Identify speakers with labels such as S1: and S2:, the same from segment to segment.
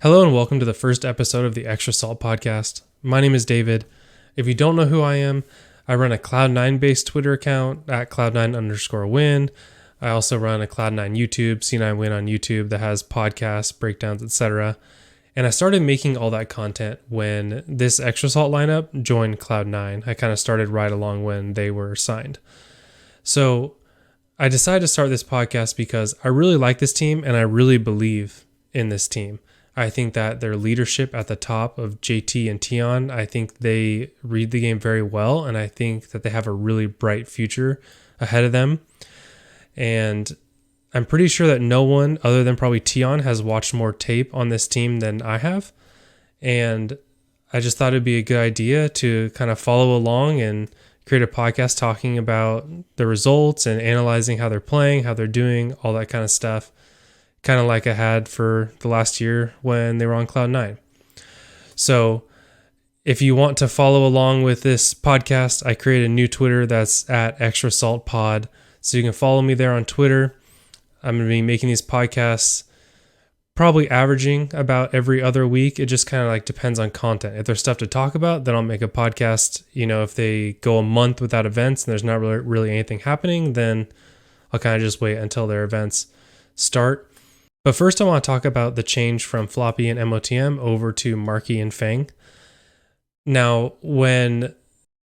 S1: Hello and welcome to the first episode of the Extra Salt podcast. My name is David. If you don't know who I am, I run a Cloud9 based Twitter account at Cloud9_win. I also run a Cloud9 YouTube, C9Win on YouTube that has podcasts, breakdowns, etc. And I started making all that content when this Extra Salt lineup joined Cloud9. I kind of started right along when they were signed. So I decided to start this podcast because I really like this team and I really believe in this team. I think that their leadership at the top of JT and Tion, I think they read the game very well, and I think that they have a really bright future ahead of them. And I'm pretty sure that no one other than probably Tion has watched more tape on this team than I have. And I just thought it'd be a good idea to kind of follow along and create a podcast talking about the results and analyzing how they're playing, how they're doing, all that kind of stuff. Kind of like I had for the last year when they were on Cloud9. So if you want to follow along with this podcast, I created a new Twitter that's at Extra Salt Pod. So you can follow me there on Twitter. I'm going to be making these podcasts probably averaging about every other week. It just kind of like depends on content. If there's stuff to talk about, then I'll make a podcast. You know, if they go a month without events and there's not really anything happening, then I'll kind of just wait until their events start. But first I want to talk about the change from floppy and motm over to marke and fang. Now, when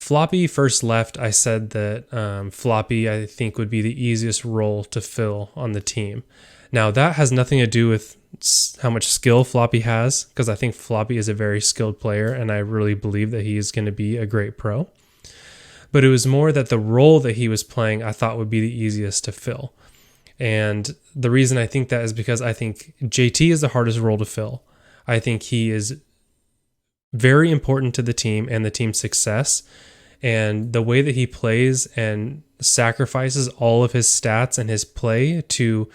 S1: floppy first left, I said that floppy, I think, would be the easiest role to fill on the team. Now, that has nothing to do with how much skill floppy has, because I think floppy is a very skilled player, and I really believe that he is going to be a great pro. But it was more that the role that he was playing, I thought would be the easiest to fill. And the reason I think that is because I think JT is the hardest role to fill. I think he is very important to the team and the team's success. And the way that he plays and sacrifices all of his stats and his play to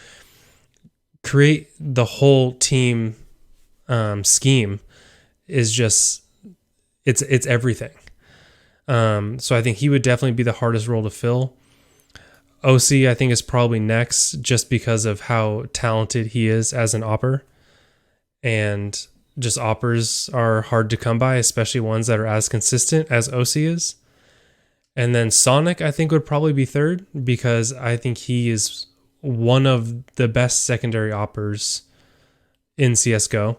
S1: create the whole team scheme is just, it's everything. So I think he would definitely be the hardest role to fill. OC, I think, is probably next just because of how talented he is as an opper. And just oppers are hard to come by, especially ones that are as consistent as OC is. And then Sonic, I think, would probably be third because I think he is one of the best secondary oppers in CSGO.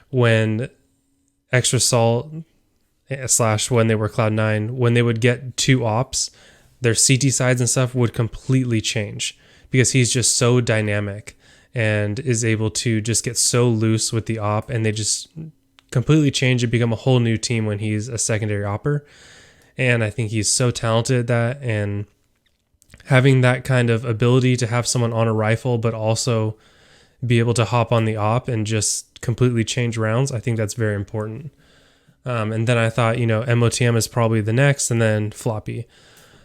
S1: When Extra Salt / when they were Cloud9, when they would get two ops, their CT sides and stuff would completely change because he's just so dynamic and is able to just get so loose with the op, and they just completely change and become a whole new team when he's a secondary opper. And I think he's so talented at that, and having that kind of ability to have someone on a rifle but also be able to hop on the op and just completely change rounds, I think that's very important. And then I thought, motm is probably the next, and then floppy.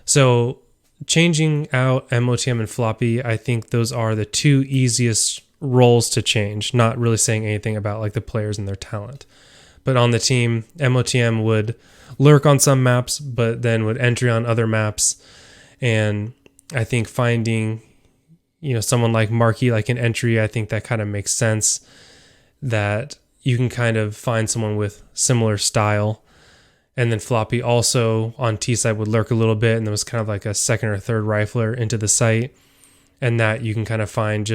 S1: So changing out motm and floppy, I think those are the two easiest roles to change, not really saying anything about like the players and their talent. But on the team, motm would lurk on some maps, but then would entry on other maps. And I think finding, someone like marke, like an entry, I think that kind of makes sense, that you can kind of find someone with similar style. And then floppy also on T side would lurk a little bit, and there was kind of like a second or third rifler into the site, and that you can kind of find a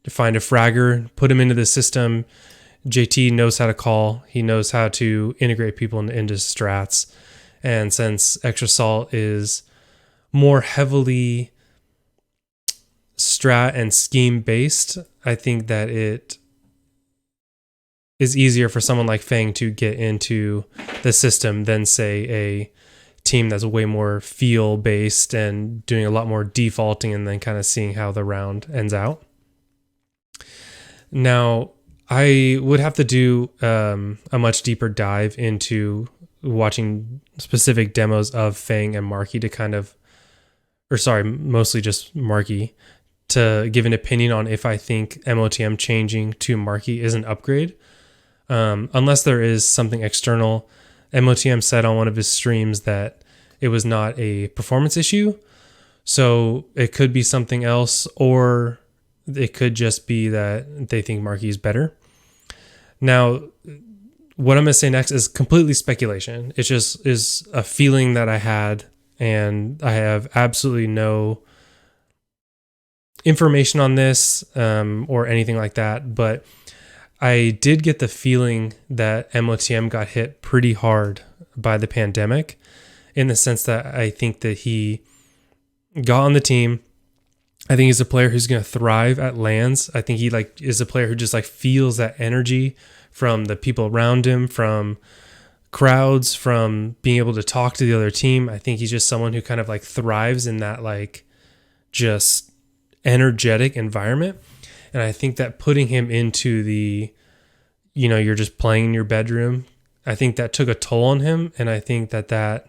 S1: fragger, put him into the system. JT knows how to call. He knows how to integrate people into strats. And since Extra Salt is more heavily strat and scheme based, I think that it is easier for someone like Fang to get into the system than, say, a team that's way more feel based and doing a lot more defaulting and then kind of seeing how the round ends out. Now, I would have to do a much deeper dive into watching specific demos of Fang and marke to kind of, mostly just marke, to give an opinion on if I think motm changing to marke is an upgrade. Unless there is something external. motm said on one of his streams that it was not a performance issue. So it could be something else, or it could just be that they think marke is better. Now, what I'm going to say next is completely speculation. It just is a feeling that I had, and I have absolutely no information on this or anything like that. But I did get the feeling that MOTM got hit pretty hard by the pandemic, in the sense that I think that he got on the team. I think he's a player who's going to thrive at LANs. I think he is a player who just feels that energy from the people around him, from crowds, from being able to talk to the other team. I think he's just someone who kind of thrives in that just energetic environment. And I think that putting him into the, you're just playing in your bedroom, I think that took a toll on him. And I think that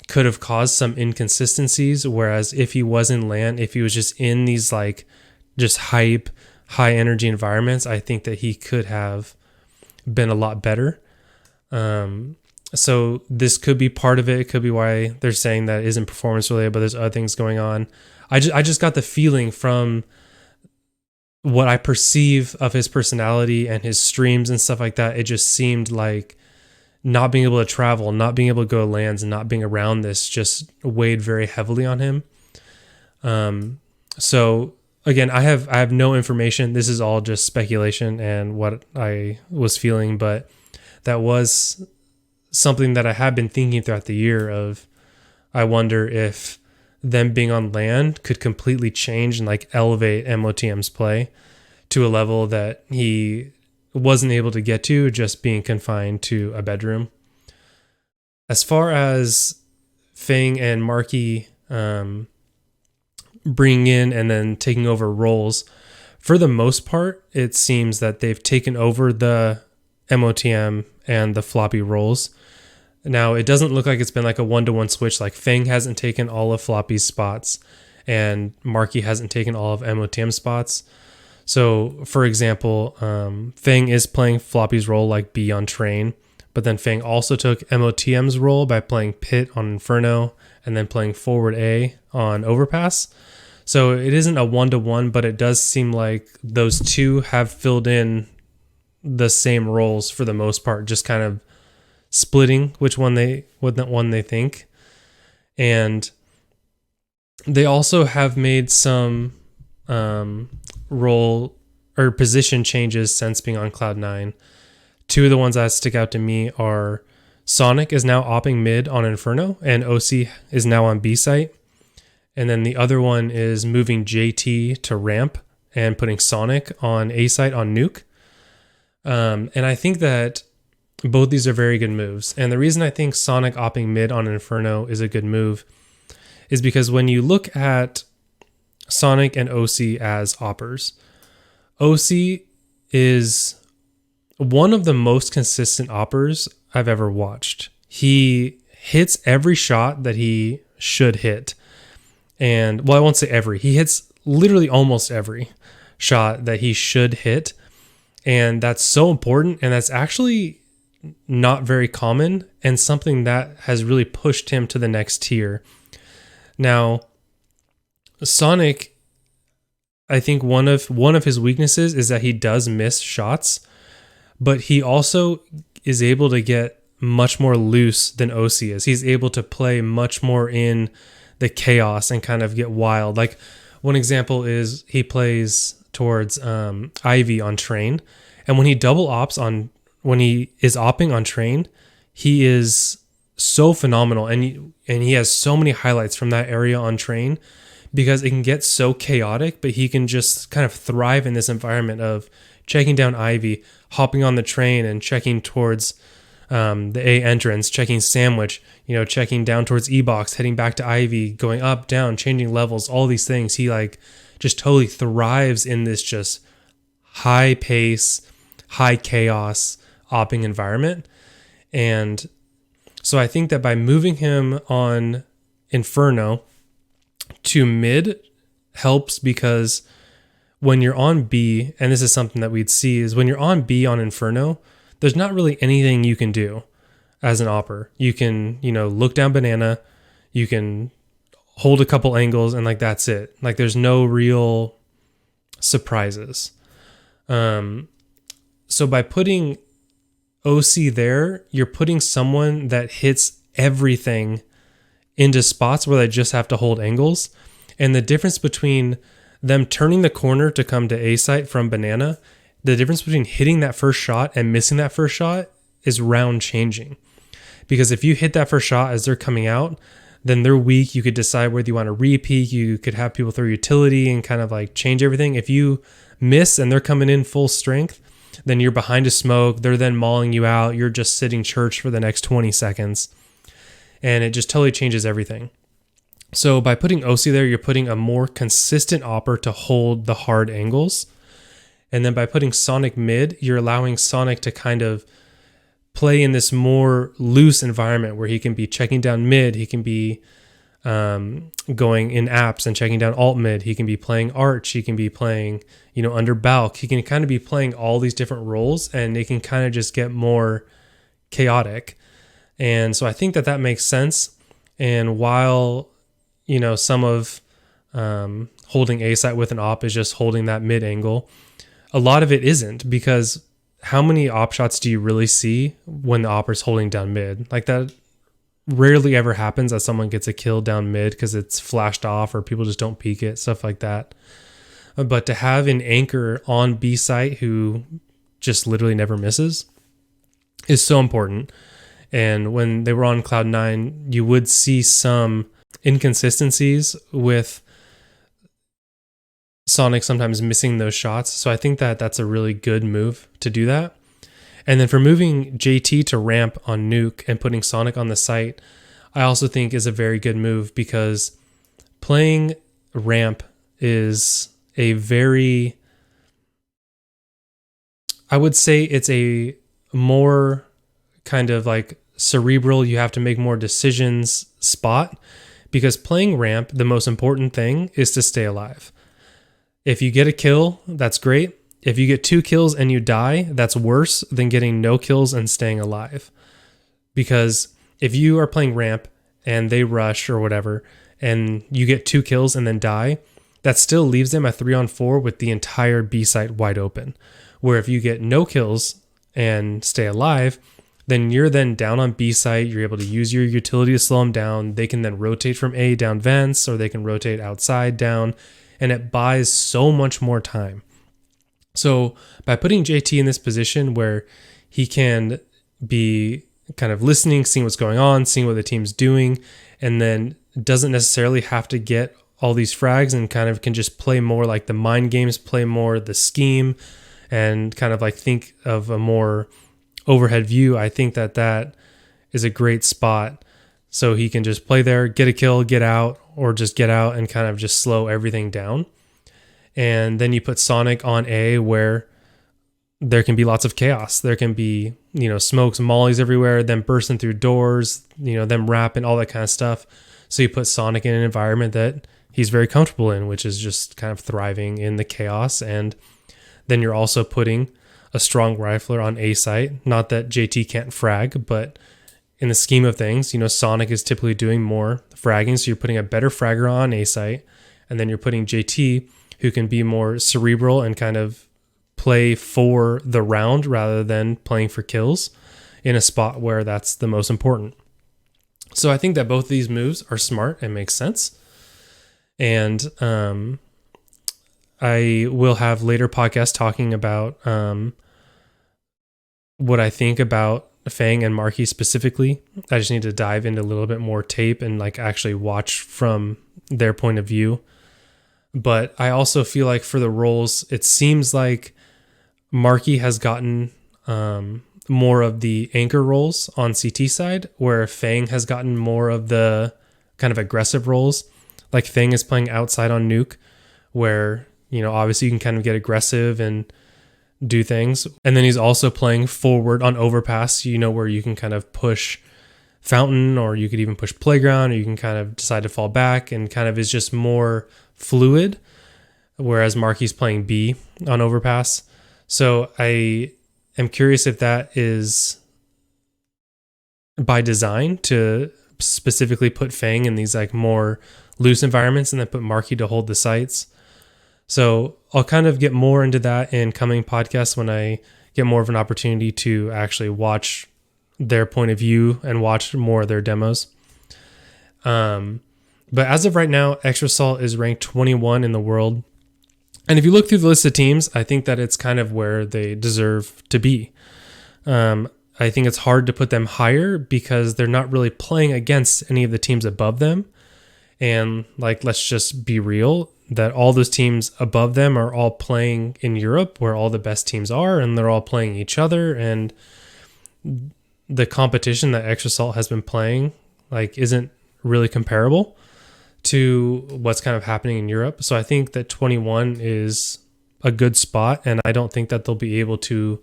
S1: could have caused some inconsistencies. Whereas if he was in LAN, if he was just in these just hype, high energy environments, I think that he could have been a lot better. So this could be part of it. It could be why they're saying that it isn't performance related, but there's other things going on. I just got the feeling from what I perceive of his personality and his streams and stuff like that. It just seemed like not being able to travel, not being able to go to LANs, and not being around this just weighed very heavily on him. So again, I have no information. This is all just speculation and what I was feeling, but that was something that I have been thinking throughout the year of, I wonder if them being on LAN could completely change and elevate MOTM's play to a level that he wasn't able to get to just being confined to a bedroom. As far as Fang and Marke bringing in and then taking over roles, for the most part, it seems that they've taken over the MOTM and the floppy roles. Now, it doesn't look like it's been a one-to-one switch. Fang hasn't taken all of floppy's spots, and Marke hasn't taken all of MOTM's spots. So, for example, Fang is playing floppy's role B on Train, but then Fang also took MOTM's role by playing Pit on Inferno and then playing Forward A on Overpass. So it isn't a one-to-one, but it does seem like those two have filled in the same roles for the most part, just kind of splitting which one they think. And they also have made some role or position changes since being on Cloud9. Two of the ones that stick out to me are Sonic is now opping mid on Inferno, and OC is now on B site. And then the other one is moving JT to ramp and putting Sonic on A site on Nuke. And I think that both these are very good moves. And the reason I think Sonic opping mid on Inferno is a good move is because when you look at Sonic and OC as oppers, OC is one of the most consistent oppers I've ever watched. He hits every shot that he should hit. And, well, I won't say every. He hits literally almost every shot that he should hit. And that's so important. And that's actually not very common, and something that has really pushed him to the next tier. Now, Sonic, I think one of his weaknesses is that he does miss shots, but he also is able to get much more loose than OC is. He's able to play much more in the chaos and kind of get wild. One example is he plays towards Ivy on Train, and when he double ops when he is opping on Train, he is so phenomenal, and he has so many highlights from that area on Train, because it can get so chaotic, but he can just kind of thrive in this environment of checking down Ivy, hopping on the Train and checking towards the A entrance, checking Sandwich, checking down towards E-Box, heading back to Ivy, going up, down, changing levels, all these things. He just totally thrives in this just high pace, high chaos opping environment. And so I think that by moving him on Inferno to mid helps, because when you're on B, and this is something that we'd see, is when you're on B on Inferno, there's not really anything you can do as an opper. You can, look down banana, you can hold a couple angles, and that's it. There's no real surprises. So by putting OC there, you're putting someone that hits everything into spots where they just have to hold angles. And the difference between them turning the corner to come to A site from banana, the difference between hitting that first shot and missing that first shot is round changing. Because if you hit that first shot as they're coming out, then they're weak. You could decide whether you want to re-peek. You could have people throw utility and kind of like change everything. If you miss and they're coming in full strength, then you're behind a smoke. They're then mauling you out. You're just sitting church for the next 20 seconds. And it just totally changes everything. So by putting OC there, you're putting a more consistent opper to hold the hard angles. And then by putting Sonic mid, you're allowing Sonic to kind of play in this more loose environment where he can be checking down mid. He can be going in apps and checking down alt mid. He can be playing arch. He can be playing, under balk. He can kind of be playing all these different roles, and it can kind of just get more chaotic. And so I think that makes sense. And while, some of holding A site with an op is just holding that mid angle, a lot of it isn't, because how many op shots do you really see when the opper's holding down mid? Like, that rarely ever happens that someone gets a kill down mid because it's flashed off or people just don't peek it, stuff like that. But to have an anchor on B site who just literally never misses is so important. And when they were on Cloud9, you would see some inconsistencies with Sonic sometimes missing those shots. So I think that that's a really good move to do that. And then for moving JT to ramp on Nuke and putting Sonic on the site, I also think is a very good move, because playing ramp is a very, I would say it's a more kind of like cerebral, you have to make more decisions spot, because playing ramp, the most important thing is to stay alive. If you get a kill, that's great. If you get 2 kills and you die, that's worse than getting no kills and staying alive. Because if you are playing ramp and they rush or whatever, and you get 2 kills and then die, that still leaves them at 3-on-4 with the entire B site wide open. Where if you get no kills and stay alive, then you're then down on B site. You're able to use your utility to slow them down. They can then rotate from A down vents, or they can rotate outside down. And it buys so much more time. So by putting JT in this position where he can be kind of listening, seeing what's going on, seeing what the team's doing, and then doesn't necessarily have to get all these frags, and kind of can just play more like the mind games, play more the scheme, and kind of like think of a more overhead view, I think that is a great spot. So he can just play there, get a kill, get out, or just get out and kind of just slow everything down. And then you put Sonic on A, where there can be lots of chaos. There can be, smokes, mollies everywhere, them bursting through doors, them rapping, all that kind of stuff. So you put Sonic in an environment that he's very comfortable in, which is just kind of thriving in the chaos. And then you're also putting a strong rifler on A site. Not that JT can't frag, but in the scheme of things, Sonic is typically doing more fragging. So you're putting a better fragger on A site, and then you're putting JT, who can be more cerebral and kind of play for the round rather than playing for kills, in a spot where that's the most important. So I think that both of these moves are smart and make sense. And I will have later podcasts talking about what I think about Fang and Marke specifically. I just need to dive into a little bit more tape and like actually watch from their point of view. But I also feel like for the roles, it seems like Marke has gotten more of the anchor roles on CT side, where Fang has gotten more of the kind of aggressive roles. Like Fang is playing outside on Nuke, where, obviously you can kind of get aggressive and do things. And then he's also playing forward on overpass, where you can kind of push fountain, or you could even push playground, or you can kind of decide to fall back, and kind of is just more fluid. Whereas Marke's playing B on overpass. So I am curious if that is by design to specifically put Fang in these like more loose environments and then put Marke to hold the sites. So I'll kind of get more into that in coming podcasts when I get more of an opportunity to actually watch their point of view and watch more of their demos. But as of right now, Extra Salt is ranked 21 in the world. And if you look through the list of teams, I think that it's kind of where they deserve to be. I think it's hard to put them higher because they're not really playing against any of the teams above them. And like, let's just be real that all those teams above them are all playing in Europe where all the best teams are, and they're all playing each other. And the competition that Extra Salt has been playing like isn't really comparable to what's kind of happening in Europe. So I think that 21 is a good spot, and I don't think that they'll be able to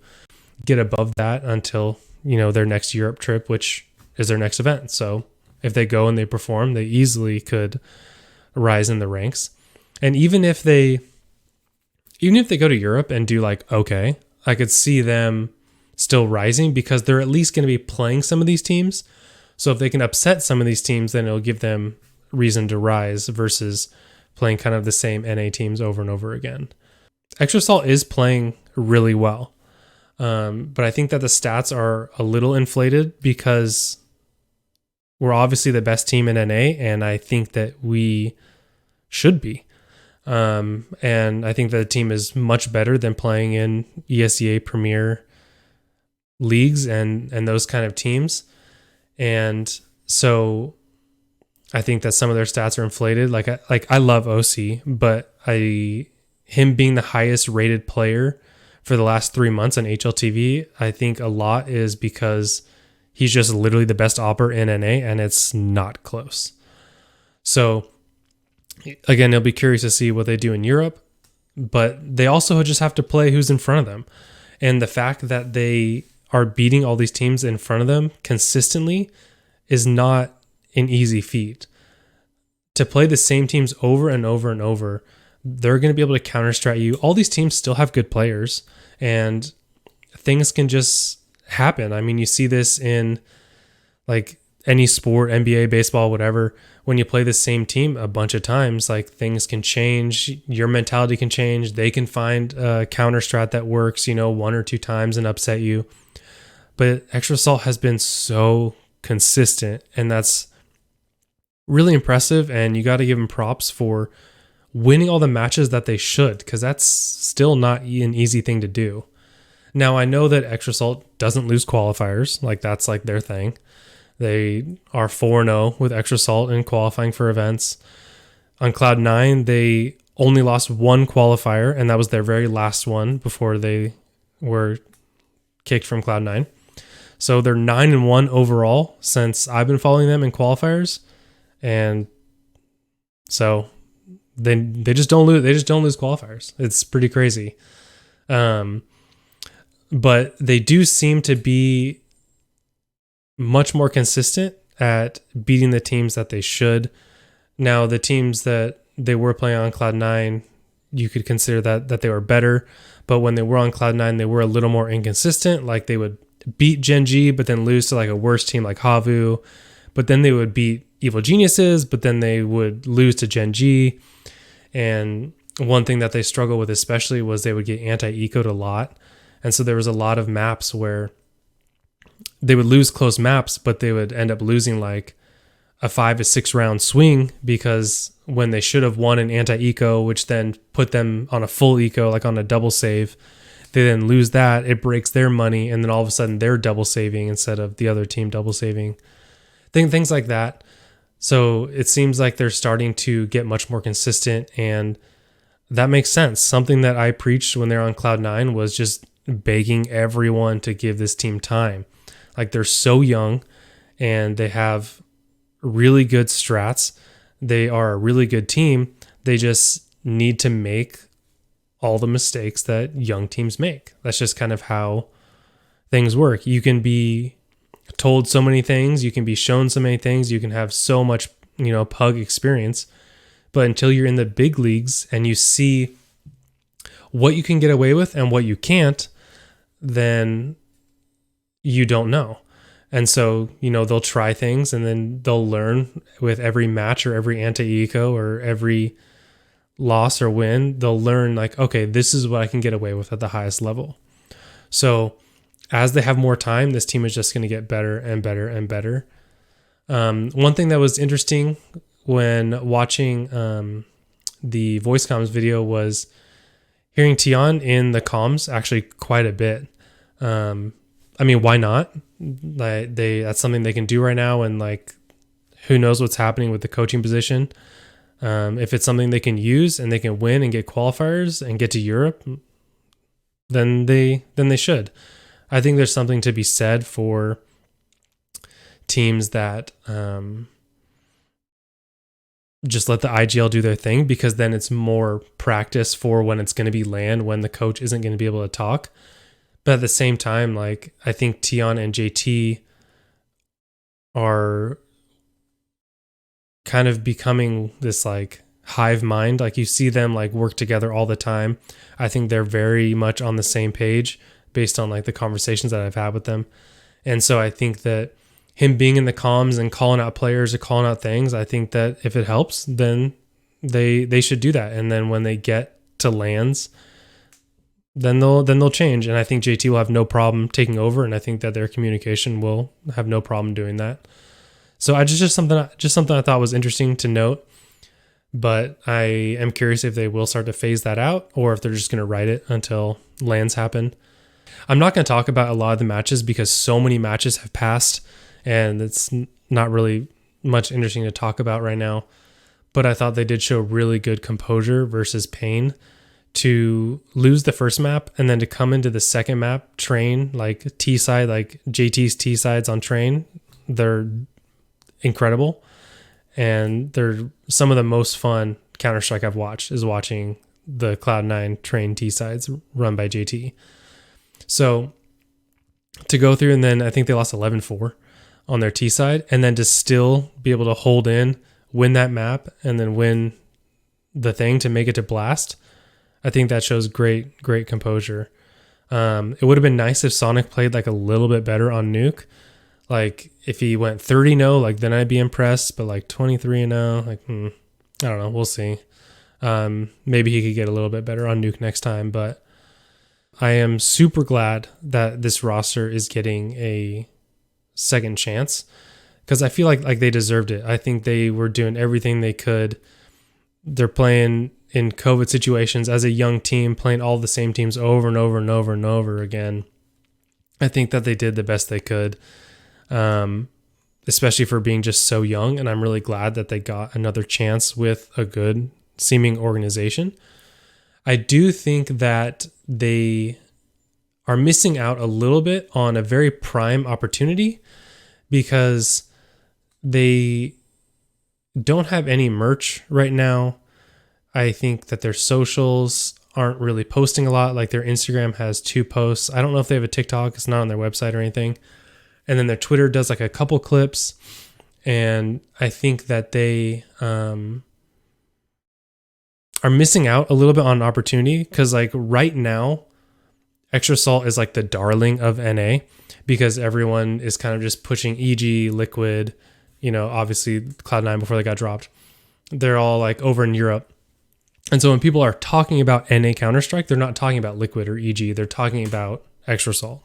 S1: get above that until, their next Europe trip, which is their next event. So if they go and they perform, they easily could rise in the ranks. And even if they go to Europe and do like, okay, I could see them still rising because they're at least going to be playing some of these teams. So if they can upset some of these teams, then it'll give them reason to rise versus playing kind of the same NA teams over and over again. Extra Salt is playing really well. But I think that the stats are a little inflated because we're obviously the best team in NA, and I think that we should be. And I think that the team is much better than playing in ESEA Premier leagues and those kind of teams. And so I think that some of their stats are inflated. I love OC, but him being the highest rated player for the last 3 months on HLTV, I think a lot is because he's just literally the best opper in NA, and it's not close. So again, it'll be curious to see what they do in Europe, but they also just have to play who's in front of them. And the fact that they are beating all these teams in front of them consistently is not an easy feat. To play the same teams over and over and over, they're going to be able to counter-strat you. All these teams still have good players, and things can just happen. I mean, you see this in like any sport, NBA, baseball, whatever. When you play the same team a bunch of times, like things can change. Your mentality can change. They can find a counter-strat that works, 1 or 2 times and upset you. But Extra Salt has been so consistent, and that's really impressive. And you got to give them props for winning all the matches that they should, because that's still not an easy thing to do. Now, I know that Extra Salt doesn't lose qualifiers. Like, that's like their thing. They are 4-0 with Extra Salt in qualifying for events. On Cloud9, they only lost 1 qualifier, and that was their very last one before they were kicked from Cloud9. So they're 9-1 overall since I've been following them in qualifiers. And so they just don't lose. They just don't lose qualifiers. It's pretty crazy. But they do seem to be much more consistent at beating the teams that they should. Now, the teams that they were playing on Cloud9, you could consider that they were better. But when they were on Cloud9, they were a little more inconsistent. Like, they would beat Gen G, but then lose to like a worse team like Havu. But then they would beat Evil Geniuses, but then they would lose to Gen G. And one thing that they struggled with especially was they would get anti-eco'd a lot. And so there was a lot of maps where they would lose close maps, but they would end up losing like a 5 to 6 round swing, because when they should have won an anti-eco, which then put them on a full eco, like on a double save, they then lose that. It breaks their money, and then all of a sudden they're double saving instead of the other team double saving. Things like that. So it seems like they're starting to get much more consistent, and that makes sense. Something that I preached when they're on Cloud9 was just begging everyone to give this team time. Like, they're so young, and they have really good strats. They are a really good team. They just need to make all the mistakes that young teams make. That's just kind of how things work. You can be told so many things, you can be shown so many things, you can have so much, pug experience, but until you're in the big leagues and you see what you can get away with and what you can't, then you don't know. And so, they'll try things, and then they'll learn with every match or every anti-eco or every loss or win. They'll learn like, okay, this is what I can get away with at the highest level. So as they have more time, this team is just going to get better and better and better. One thing that was interesting when watching the voice comms video was hearing Tion in the comms actually quite a bit. I mean, why not? That's something they can do right now, and like, who knows what's happening with the coaching position. If it's something they can use and they can win and get qualifiers and get to Europe, then they should. I think there's something to be said for teams that just let the IGL do their thing, because then it's more practice for when it's going to be LAN, when the coach isn't going to be able to talk. But at the same time, like, I think Tion and JT are kind of becoming this like hive mind. Like, you see them like work together all the time. I think they're very much on the same page based on like the conversations that I've had with them. And so I think that him being in the comms and calling out players or calling out things, I think that if it helps, then they should do that. And then when they get to LANs, then they'll change. And I think JT will have no problem taking over, and I think that their communication will have no problem doing that. So I just something I thought was interesting to note. But I am curious if they will start to phase that out, or if they're just going to write it until LANs happen. I'm not going to talk about a lot of the matches because so many matches have passed, and it's not really much interesting to talk about right now. But I thought they did show really good composure versus pain to lose the first map and then to come into the second map, train, like T side, like JT's T sides on train. They're incredible. And they're some of the most fun Counter-Strike I've watched is watching the Cloud9 train T sides run by JT. So to go through, and then I think they lost 11-4 on their T side, and then to still be able to hold in, win that map, and then win the thing to make it to Blast. I think that shows great composure. It would have been nice if Sonic played like a little bit better on Nuke. Like if he went 30-0, like then I'd be impressed. But like 23-0, like I don't know. We'll see. Maybe he could get a little bit better on Nuke next time. But I am super glad that this roster is getting a second chance, because I feel like they deserved it. I think they were doing everything they could. They're playing in COVID situations as a young team, playing all the same teams over and over and over and over again. I think that they did the best they could, especially for being just so young. And I'm really glad that they got another chance with a good seeming organization. I do think that they are missing out a little bit on a very prime opportunity, because they don't have any merch right now. I think that their socials aren't really posting a lot. Like their Instagram has 2 posts. I don't know if they have a TikTok. It's not on their website or anything. And then their Twitter does like a couple clips. And I think that they are missing out a little bit on an opportunity, because like right now, Extra Salt is like the darling of NA, because everyone is kind of just pushing EG, Liquid, obviously Cloud9 before they got dropped. They're all like over in Europe. And so when people are talking about NA Counter-Strike, they're not talking about Liquid or EG. They're talking about Extra Salt.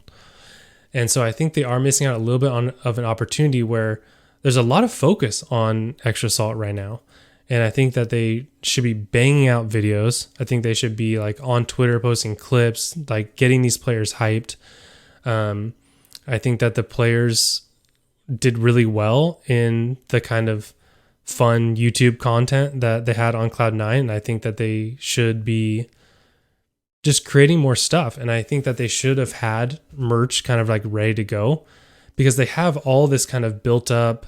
S1: And so I think they are missing out a little bit of an opportunity where there's a lot of focus on Extra Salt right now. And I think that they should be banging out videos. I think they should be like on Twitter posting clips, like getting these players hyped. I think that the players did really well in the kind of fun YouTube content that they had on Cloud9. And I think that they should be just creating more stuff. And I think that they should have had merch kind of like ready to go, because they have all this kind of built up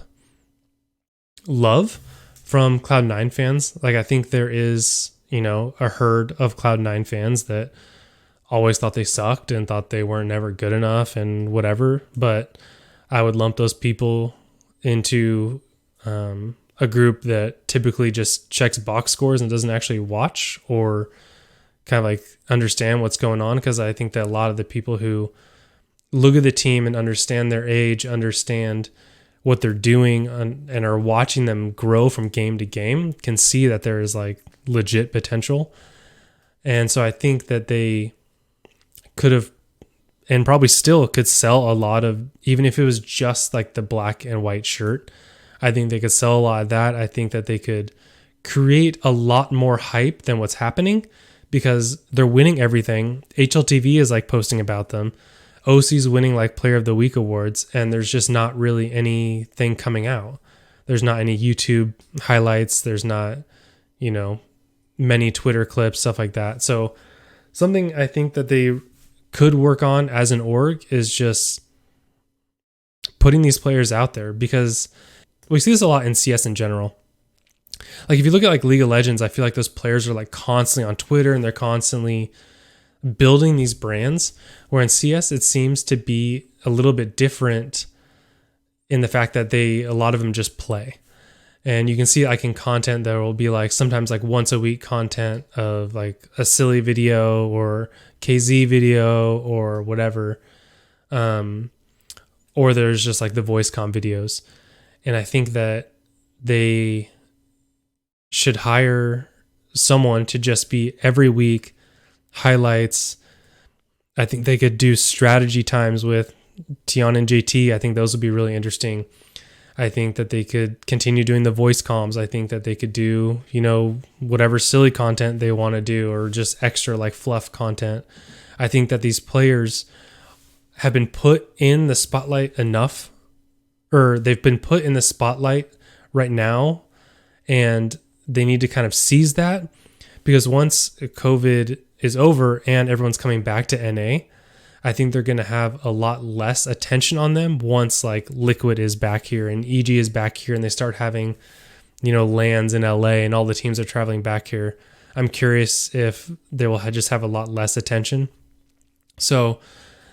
S1: love from Cloud9 fans. Like I think there is, a herd of Cloud9 fans that always thought they sucked and thought they weren't never good enough and whatever. But I would lump those people into a group that typically just checks box scores and doesn't actually watch or kind of like understand what's going on. Because I think that a lot of the people who look at the team and understand their age, understand what they're doing, and are watching them grow from game to game can see that there is like legit potential. And so I think that they could have and probably still could sell a lot of, even if it was just like the black and white shirt. I think they could sell a lot of that. I think that they could create a lot more hype than what's happening because they're winning everything. HLTV is like posting about them. OC's winning like Player of the Week awards, and there's just not really anything coming out. There's not any YouTube highlights. There's not, many Twitter clips, stuff like that. So something I think that they could work on as an org is just putting these players out there, because we see this a lot in CS in general. Like if you look at like League of Legends, I feel like those players are like constantly on Twitter and they're constantly building these brands, where in CS it seems to be a little bit different in the fact that a lot of them just play. And you can see like in content, there will be like sometimes like once a week content of like a silly video or KZ video or whatever. Or there's just like the voice comm videos. And I think that they should hire someone to just be every week highlights. I think they could do strategy times with Tion and JT. I think those would be really interesting. I think that they could continue doing the voice comms. I think that they could do, whatever silly content they want to do, or just extra like fluff content. I think that these players have been put in the spotlight enough, or they've been put in the spotlight right now, and they need to kind of seize that, because once COVID is over and everyone's coming back to NA, I think they're going to have a lot less attention on them once like Liquid is back here and EG is back here and they start having, lands in LA and all the teams are traveling back here. I'm curious if they will just have a lot less attention. So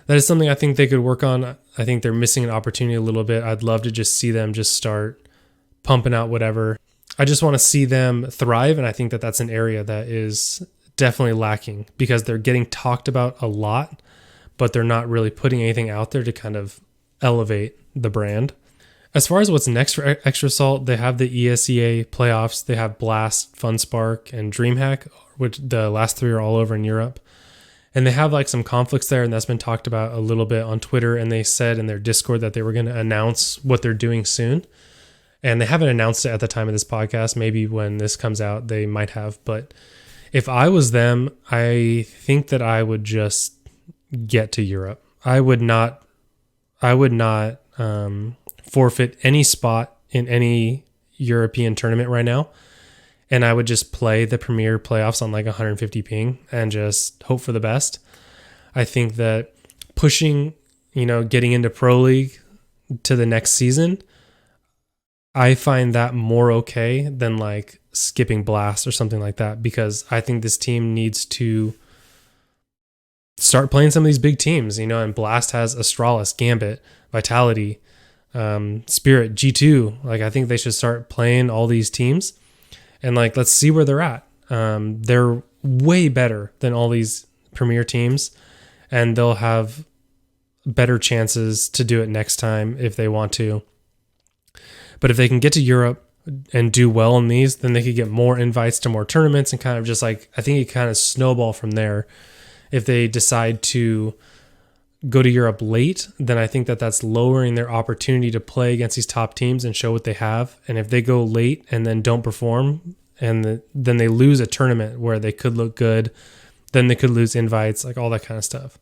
S1: that is something I think they could work on. I think they're missing an opportunity a little bit. I'd love to just see them just start pumping out whatever. I just want to see them thrive. And I think that that's an area that is definitely lacking, because they're getting talked about a lot, but they're not really putting anything out there to kind of elevate the brand. As far as what's next for Extrasalt, they have the ESEA playoffs. They have Blast, FunSpark, and DreamHack, which the last three are all over in Europe. And they have like some conflicts there, and that's been talked about a little bit on Twitter. And they said in their Discord that they were going to announce what they're doing soon. And they haven't announced it at the time of this podcast. Maybe when this comes out, they might have. But if I was them, I think that I would just get to Europe. I would not forfeit any spot in any European tournament right now. And I would just play the Premier playoffs on like 150 ping and just hope for the best. I think that pushing, getting into Pro League to the next season, I find that more okay than like skipping Blast or something like that, because I think this team needs to start playing some of these big teams, and Blast has Astralis, Gambit, Vitality, Spirit, G2. Like, I think they should start playing all these teams and like, let's see where they're at. They're way better than all these Premier teams, and they'll have better chances to do it next time if they want to. But if they can get to Europe and do well in these, then they could get more invites to more tournaments and kind of just like, I think it kind of snowball from there. If they decide to go to Europe late, then I think that that's lowering their opportunity to play against these top teams and show what they have. And if they go late and then don't perform, and then they lose a tournament where they could look good, then they could lose invites, like all that kind of stuff.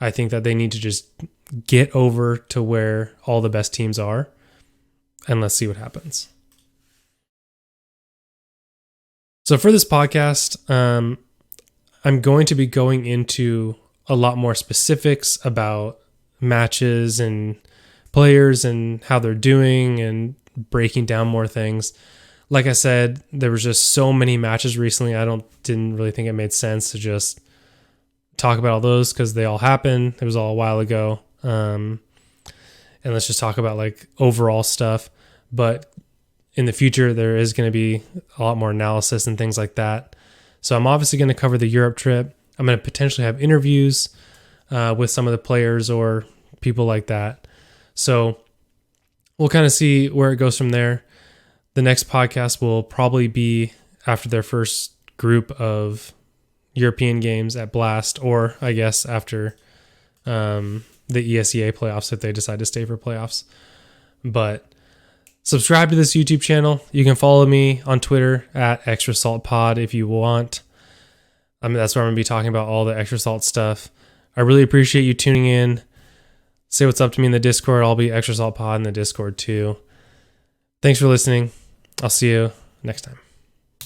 S1: I think that they need to just get over to where all the best teams are, and let's see what happens. So for this podcast, I'm going to be going into a lot more specifics about matches and players and how they're doing, and breaking down more things. Like I said, there was just so many matches recently. Didn't really think it made sense to just talk about all those, because they all happened. It was all a while ago. And let's just talk about like overall stuff. But in the future, there is going to be a lot more analysis and things like that. So I'm obviously going to cover the Europe trip. I'm going to potentially have interviews with some of the players or people like that. So we'll kind of see where it goes from there. The next podcast will probably be after their first group of European games at Blast, or I guess after the ESEA playoffs if they decide to stay for playoffs. But subscribe to this YouTube channel. You can follow me on Twitter at Extra Salt Pod if you want. I mean, that's where I'm going to be talking about all the extra salt stuff. I really appreciate you tuning in. Say what's up to me in the Discord. I'll be Extra Salt Pod in the Discord too. Thanks for listening. I'll see you next time.